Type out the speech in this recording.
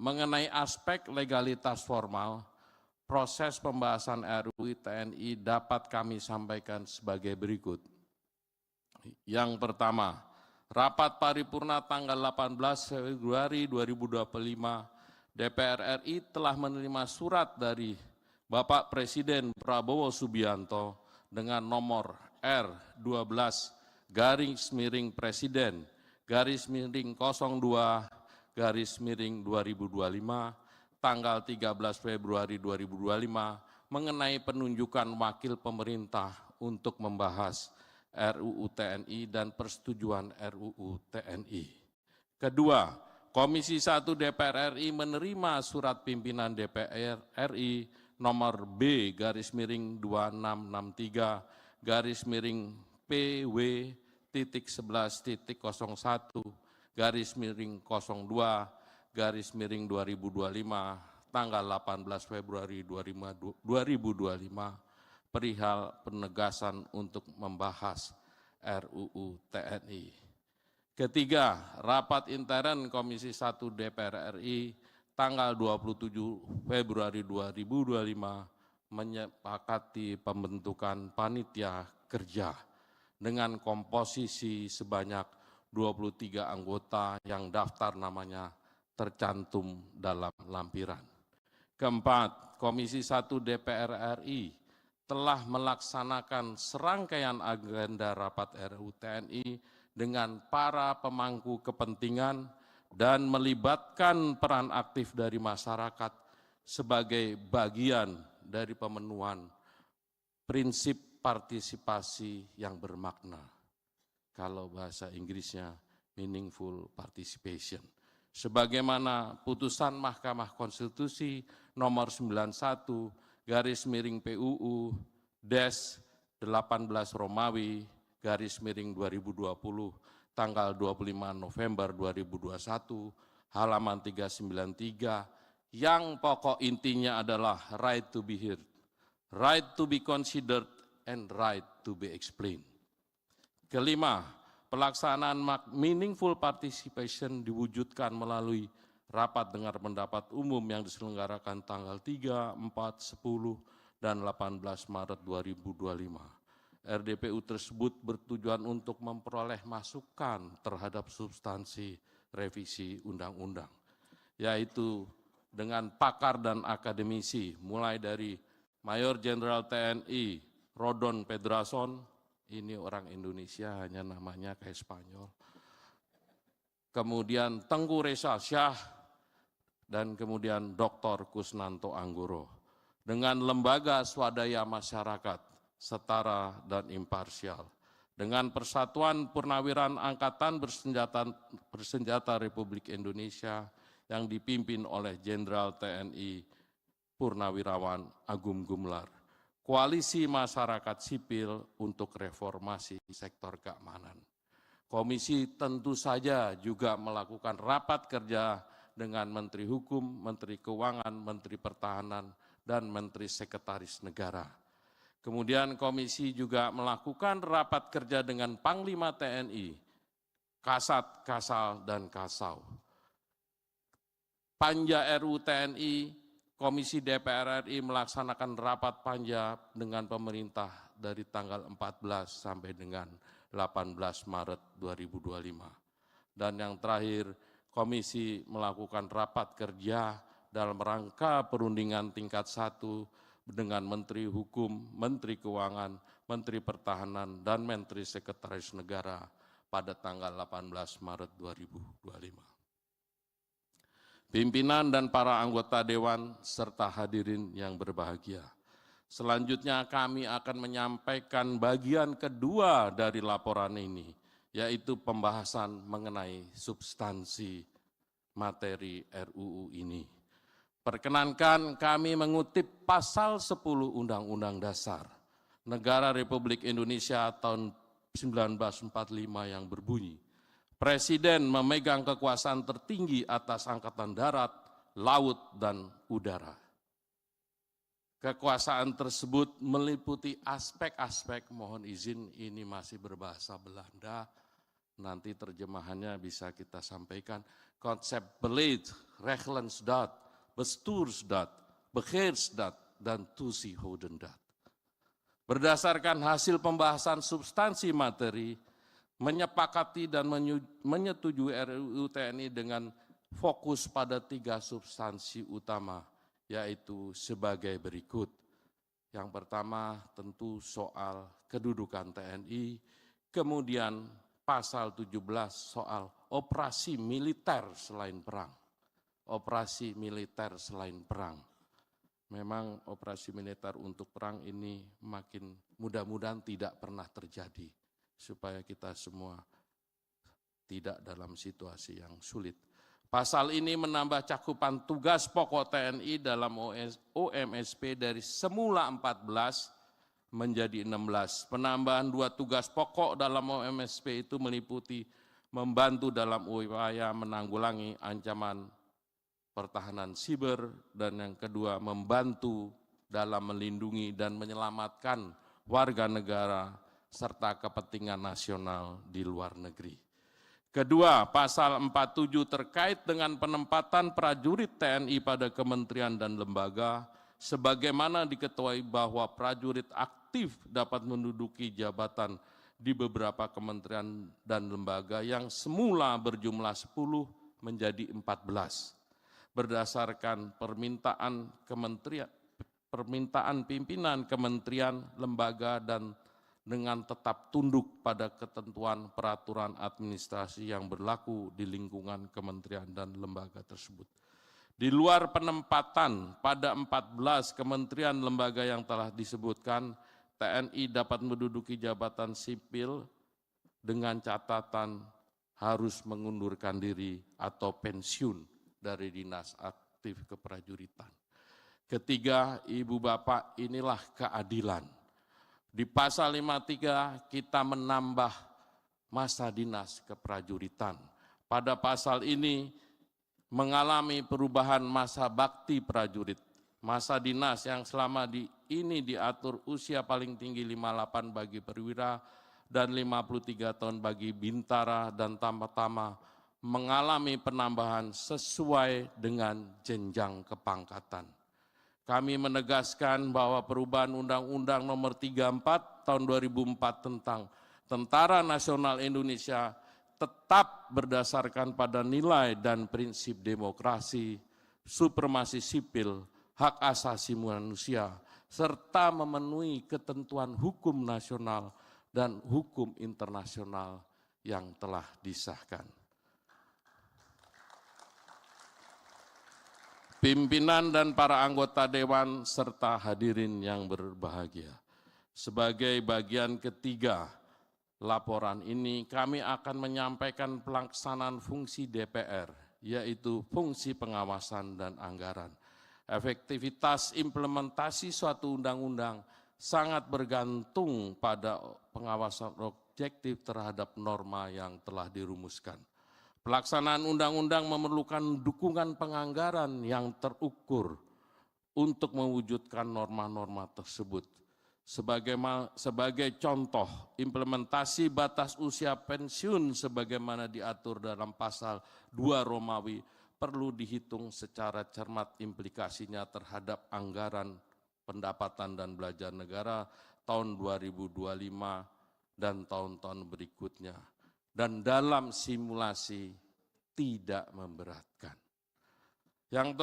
mengenai aspek legalitas formal, proses pembahasan RUU TNI dapat kami sampaikan sebagai berikut. Yang pertama, rapat paripurna tanggal 18 Februari 2025, DPR RI telah menerima surat dari Bapak Presiden Prabowo Subianto dengan nomor R12-02-02-2025 tanggal 13 Februari 2025 mengenai penunjukan wakil pemerintah untuk membahas RUU TNI dan persetujuan RUU TNI. Kedua, Komisi 1 DPR RI menerima surat pimpinan DPR RI nomor B-11-PW.11-01-02/2025 tanggal 18 Februari 2025 perihal penegasan untuk membahas RUU TNI. Ketiga, rapat intern Komisi 1 DPR RI tanggal 27 Februari 2025 menyepakati pembentukan panitia kerja dengan komposisi sebanyak 23 anggota yang daftar namanya tercantum dalam lampiran. Keempat, Komisi 1 DPR RI telah melaksanakan serangkaian agenda rapat RUU TNI dengan para pemangku kepentingan dan melibatkan peran aktif dari masyarakat sebagai bagian dari pemenuhan prinsip partisipasi yang bermakna. Kalau bahasa Inggrisnya meaningful participation. Sebagaimana putusan Mahkamah Konstitusi nomor 91/PUU-18 Romawi /2020 tanggal 25 November 2021 halaman 393 yang pokok intinya adalah right to be heard, right to be considered, and right to be explained. Kelima, pelaksanaan meaningful participation diwujudkan melalui rapat dengar pendapat umum yang diselenggarakan tanggal 3, 4, 10, dan 18 Maret 2025. RDPU tersebut bertujuan untuk memperoleh masukan terhadap substansi revisi undang-undang, yaitu dengan pakar dan akademisi, mulai dari Mayor Jenderal TNI Rodon Pedrason, ini orang Indonesia hanya namanya kayak Spanyol, kemudian Tengku Reza Shah, dan kemudian Dr. Kusnanto Anggoro, dengan lembaga swadaya masyarakat, setara dan imparsial, dengan Persatuan Purnawiran Angkatan Bersenjata Republik Indonesia yang dipimpin oleh Jenderal TNI Purnawirawan Agung Gumelar, Koalisi Masyarakat Sipil untuk Reformasi Sektor Keamanan. Komisi tentu saja juga melakukan rapat kerja dengan Menteri Hukum, Menteri Keuangan, Menteri Pertahanan, dan Menteri Sekretaris Negara. Kemudian komisi juga melakukan rapat kerja dengan Panglima TNI, Kasat, Kasal, dan Kasau. Panja RUU TNI, Komisi DPR RI melaksanakan rapat panja dengan pemerintah dari tanggal 14 sampai dengan 18 Maret 2025. Dan yang terakhir, komisi melakukan rapat kerja dalam rangka perundingan tingkat 1 dengan Menteri Hukum, Menteri Keuangan, Menteri Pertahanan, dan Menteri Sekretaris Negara pada tanggal 18 Maret 2025. Pimpinan dan para anggota Dewan serta hadirin yang berbahagia. Selanjutnya kami akan menyampaikan bagian kedua dari laporan ini, yaitu pembahasan mengenai substansi materi RUU ini. Perkenankan kami mengutip pasal 10 Undang-Undang Dasar Negara Republik Indonesia tahun 1945 yang berbunyi, Presiden memegang kekuasaan tertinggi atas Angkatan Darat, Laut, dan Udara. Kekuasaan tersebut meliputi aspek-aspek, mohon izin ini masih berbahasa Belanda, Nanti terjemahannya bisa kita sampaikan. Konsep beleid, rechlensdaad, bestuursdaad, begeersdaad, dan toezichthoudendaad. Berdasarkan hasil pembahasan substansi materi, menyepakati dan menyetujui RUU TNI dengan fokus pada 3 substansi utama, yaitu sebagai berikut. Yang pertama tentu soal kedudukan TNI, kemudian pasal 17 soal operasi militer selain perang. Operasi militer selain perang. Memang operasi militer untuk perang ini makin mudah-mudahan tidak pernah terjadi, supaya kita semua tidak dalam situasi yang sulit. Pasal ini menambah cakupan tugas pokok TNI dalam OMSP dari semula 14 menjadi 16. Penambahan 2 tugas pokok dalam OMSP itu meliputi membantu dalam upaya menanggulangi ancaman pertahanan siber, dan yang kedua membantu dalam melindungi dan menyelamatkan warga negara serta kepentingan nasional di luar negeri. Kedua, pasal 47 terkait dengan penempatan prajurit TNI pada kementerian dan lembaga, sebagaimana diketuai bahwa prajurit aktif dapat menduduki jabatan di beberapa kementerian dan lembaga yang semula berjumlah 10 menjadi 14. Berdasarkan permintaan pimpinan kementerian, lembaga, dan dengan tetap tunduk pada ketentuan peraturan administrasi yang berlaku di lingkungan kementerian dan lembaga tersebut. Di luar penempatan pada 14 kementerian lembaga yang telah disebutkan, TNI dapat menduduki jabatan sipil dengan catatan harus mengundurkan diri atau pensiun dari dinas aktif keprajuritan. Ketiga, Ibu Bapak, inilah keadilan. Di pasal 53 kita menambah masa dinas keprajuritan. Pada pasal ini mengalami perubahan masa bakti prajurit. Masa dinas yang selama ini diatur usia paling tinggi 58 bagi perwira dan 53 tahun bagi bintara dan tama-tama mengalami penambahan sesuai dengan jenjang kepangkatan. Kami menegaskan bahwa perubahan Undang-Undang Nomor 34 Tahun 2004 tentang Tentara Nasional Indonesia tetap berdasarkan pada nilai dan prinsip demokrasi, supremasi sipil, hak asasi manusia, serta memenuhi ketentuan hukum nasional dan hukum internasional yang telah disahkan. Pimpinan dan para anggota Dewan serta hadirin yang berbahagia. Sebagai bagian ketiga laporan ini, kami akan menyampaikan pelaksanaan fungsi DPR, yaitu fungsi pengawasan dan anggaran. Efektivitas implementasi suatu undang-undang sangat bergantung pada pengawasan objektif terhadap norma yang telah dirumuskan. Pelaksanaan undang-undang memerlukan dukungan penganggaran yang terukur untuk mewujudkan norma-norma tersebut. Sebagai contoh, implementasi batas usia pensiun sebagaimana diatur dalam pasal 2 Romawi perlu dihitung secara cermat implikasinya terhadap anggaran pendapatan dan belanja negara tahun 2025 dan tahun-tahun berikutnya. Dan dalam simulasi tidak memberatkan. Yang